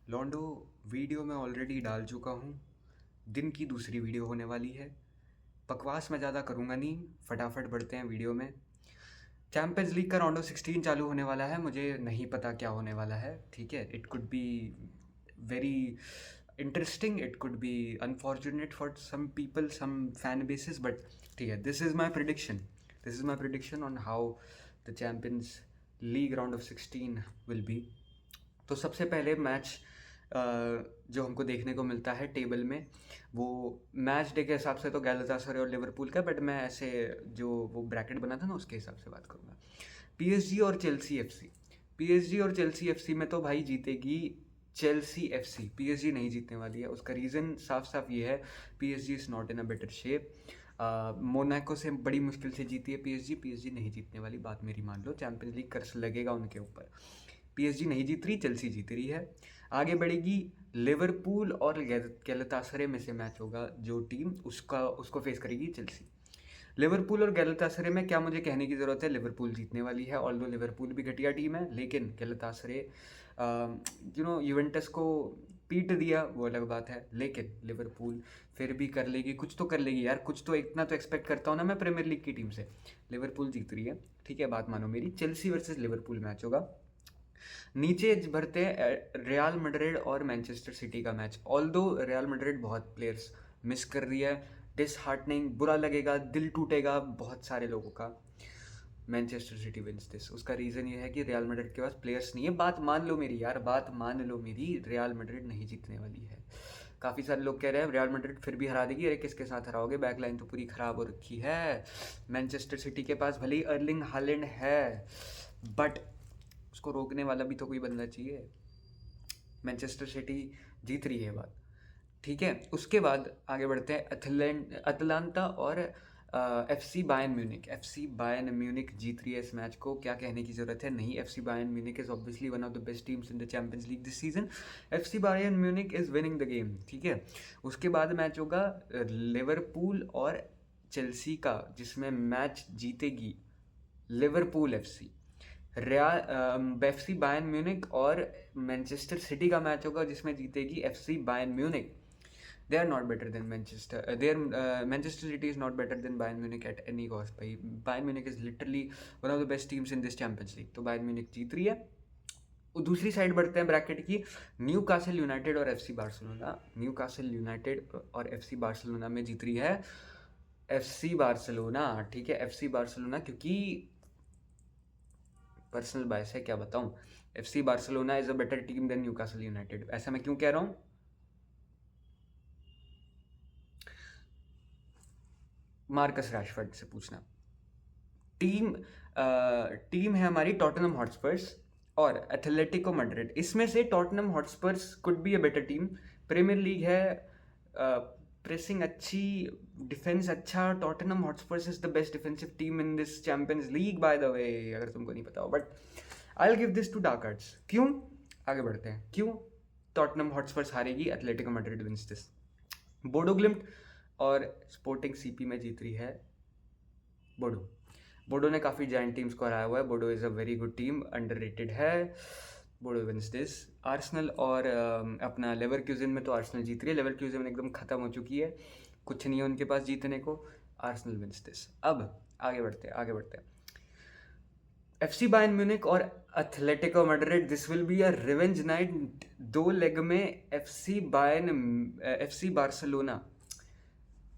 लॉन्डो, video मैं already डाल चुका हूँ। दिन की दूसरी वीडियो होने वाली है। बकवास मैं ज़्यादा करूँगा नहीं, फटाफट बढ़ते हैं वीडियो में। चैम्पियंस लीग का राउंड ऑफ 16 चालू होने वाला है। मुझे नहीं पता क्या होने वाला है, ठीक है। It could be very interesting, it could be unfortunate for some people, some fan basis, but ठीक है। This is my prediction on how the champions league round of 16 will be. तो सबसे पहले मैच जो हमको देखने को मिलता है टेबल में, वो मैच डे के हिसाब से तो गैलातासराय और लिवरपूल का, बट मैं ऐसे जो वो ब्रैकेट बना था ना उसके हिसाब से बात करूँगा। पीएसजी और चेल्सी एफसी। पीएसजी और चेल्सी एफसी में तो भाई जीतेगी चेल्सी एफसी। पीएसजी नहीं जीतने वाली है। उसका रीज़न साफ साफ ये है, PSG is not in a better shape. Monaco से बड़ी मुश्किल से जीती है पीएसजी नहीं जीतने वाली, बात मेरी मान लो। चैंपियंस लीग कर्स लगेगा उनके ऊपर। पीएसजी नहीं जीत रही, चेल्सी जीत रही है। आगे बढ़ेगी लिवरपूल और गैलातासराय में से मैच होगा, जो टीम उसको फेस करेगी चेल्सी। लिवरपूल और गैलातासराय में क्या मुझे कहने की ज़रूरत है, लिवरपूल जीतने वाली है। ऑल्दो लिवरपूल भी घटिया टीम है, लेकिन गैलातासराय यूवेंटस को पीट दिया, वो अलग बात है। लेकिन लिवरपूल फिर भी कर लेगी, कुछ तो कर लेगी यार। कुछ तो, इतना तो एक्सपेक्ट करता हूँ ना मैं प्रीमियर लीग की टीम से। लिवरपूल जीत रही है, ठीक है, बात मानो मेरी। चेल्सी वर्सेस लिवरपूल मैच होगा। नीचे भरते हैं रियल मैड्रिड और मैनचेस्टर सिटी का मैच। ऑल्दो रियल मैड्रिड बहुत प्लेयर्स मिस कर रही है, डिसहार्टनिंग, बुरा लगेगा, दिल टूटेगा बहुत सारे लोगों का। Manchester City wins this. उसका रीज़न ये है कि रियल मैड्रिड के पास प्लेयर्स नहीं है। बात मान लो मेरी यार, बात मान लो मेरी, रियल मैड्रिड नहीं जीतने वाली है। काफ़ी सारे लोग कह रहे हैं रियल मैड्रिड फिर भी हरा देगी। अरे किसके साथ हराओगे, बैकलाइन तो पूरी ख़राब हो रखी है। मैनचेस्टर सिटी के पास भले ही अर्लिंग हालैंड है, बट उसको रोकने वाला भी तो कोई बंदा चाहिए। मैनचेस्टर सिटी जीत रही है, बात ठीक है। उसके बाद आगे बढ़ते हैं अटलांटा और FC Bayern Munich. FC Bayern Munich जीत रही है इस मैच को, क्या कहने की ज़रूरत है। नहीं, FC Bayern Munich is obviously one of the best teams in the champions league this season. FC Bayern Munich is winning the game, ठीक है। उसके बाद मैच होगा लिवरपूल और चेल्सी का, जिसमें मैच जीतेगी Liverpool FC. FC Bayern Munich और मैनचेस्टर सिटी का मैच होगा, जिसमें जीतेगी FC Bayern Munich. They are not better than Manchester, Manchester City is not better than Bayern Munich at any cost. भाई Bayern Munich is literally one of the best teams in this Champions League. तो Bayern Munich जीत रही है। दूसरी side बढ़ते हैं bracket की, Newcastle United और FC Barcelona. New castle United और एफसी बार्सिलोना में जीत रही है एफसी बार्सिलोना, ठीक है। एफसी बार्सिलोना, क्योंकि पर्सनल बायस है, क्या बताऊं। FC Barcelona is a better team than Newcastle United. ऐसा मैं क्यों कह रहा हूं, मार्कस रैशफोर्ड से पूछना। टीम टीम है हमारी टॉटनहम हॉटस्पर्स और एथलेटिको मैड्रिड। इसमें से Tottenham Hotspurs could be a better team. Premier league है, प्रेसिंग अच्छी, डिफेंस अच्छा। Tottenham Hotspurs is the best defensive team in this Champions League, by the way, अगर तुमको नहीं पता हो। But I will give this to dark arts. क्यों, आगे बढ़ते हैं। क्यों टॉटनहम हॉटस्पर्स हारेगी, Atletico Madrid wins this. Bodo Glimt और स्पोर्टिंग सीपी में जीत रही है बोडो। बोडो ने काफ़ी जाइंट टीम्स को हराया हुआ है। Bodo is a very good team, underrated है। Bodo wins this. आर्सेनल और अपना लेवरक्यूज़न में तो आर्सेनल जीत रही है। लेवरक्यूज़न एकदम ख़त्म हो चुकी है, कुछ नहीं है उनके पास जीतने को। Arsenal wins this. अब आगे बढ़ते हैं। एफसी बायर्न म्यूनिक और Atletico Madrid, this will be a revenge night. दो लेग में FC Barcelona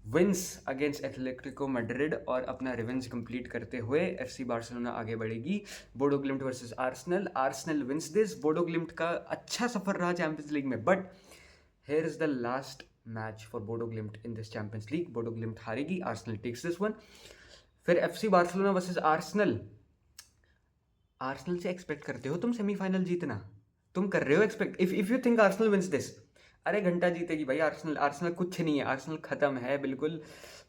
wins against Atletico Madrid और अपना रिवेंज कंप्लीट करते हुए एफसी बार्सिलोना आगे बढ़ेगी। Bodo Glimt versus Arsenal. Arsenal wins this. Bodo Glimt का अच्छा सफर रहा चैंपियंस लीग में, but here is the last match for Bodo Glimt in this Champions League. Bodo Glimt हारेगी, आर्सेनल टेक्स दिस वन। फिर FC Barcelona versus Arsenal. Arsenal से expect करते हो तुम सेमीफाइनल जीतना, तुम कर रहे हो expect. If you think Arsenal wins this, अरे घंटा जीतेगी भाई आर्सेनल। आर्सेनल कुछ नहीं है, आर्सेनल खत्म है बिल्कुल।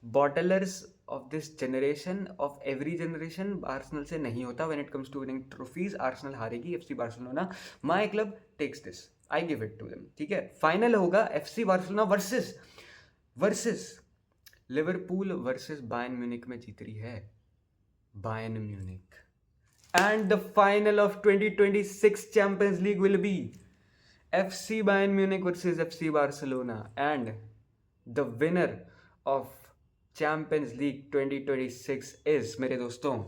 Bottlers of this generation, of every generation, Arsenal से नहीं होता when it comes to winning trophies. Arsenal हारेगी, FC Barcelona, my club takes this, I give it to them, ठीक है। फाइनल होगा FC Barcelona versus Liverpool versus Bayern Munich में जीत रही है Bayern Munich. And the final of 2026 Champions League will be FC Bayern Munich versus FC Barcelona, and the winner of Champions League 2026 is, मेरे दोस्तों,